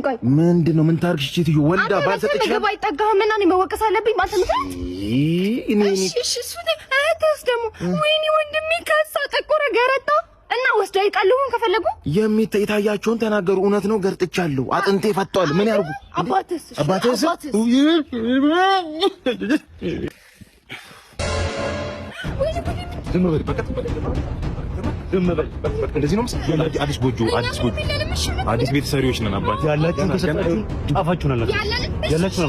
ቆይ ምንድነው? ምን ታርግሽ? እቺ ወልዳ ባልሰጠች ነው ባይጠጋህም እና እኔ መወቀስ አለብኝ ማለት ነው። እሺ እሱ እህትስ ደግሞ ወይኔ ወንድሜ ከሳ ጠቆረ ገረጣ እና ወስዳ ይቃሉን ከፈለጉ የሚታያቸውን ተናገሩ። እውነት ነው ገርጥቻለሁ፣ አጥንቴ ፈቷል። ምን ያርጉ? አባትስ ዝም በል በቃ ዝም በል በቃ። እንደዚህ ነው አዲስ ጎጆ አዲስ ቤት ሰሪዎች ነን። አባት ያላችሁ ተሰጣችሁ ጣፋችሁን ያላችሁ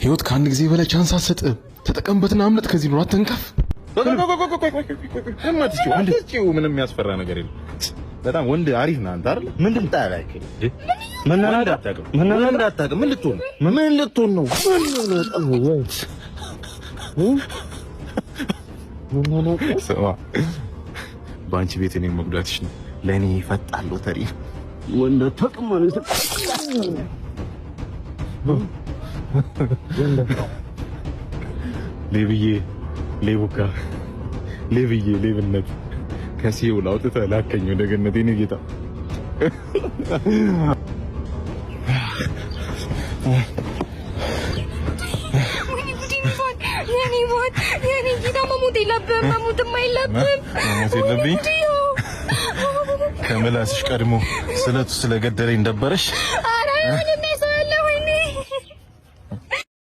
ህይወት ከአንድ ጊዜ በላይ ቻንስ አትሰጥም። ተጠቀምበትና አምልጥ። ከዚህ ነው አትንከፍ። ምንም የሚያስፈራ ነገር የለም። በጣም ወንድ አሪፍ ነህ አንተ አይደል? ምንድን ታላክ ምን እንዳታውቅ ምን ልትሆን ነው? በአንቺ ቤት እኔን መጉዳትሽ ነው ለእኔ ፈጣን ሎተሪ። ወንድ አታውቅም ማለት ሌብዬ ሌቡካ ሌብዬ ሌብነት ከሲኦል አውጥተህ ላከኝ ወደ ገነት የኔ ጌታ። የኔ ጌታ መሞት የለብህም። ከምላስሽ ቀድሞ ስለቱ ስለገደለኝ ደበረሽ?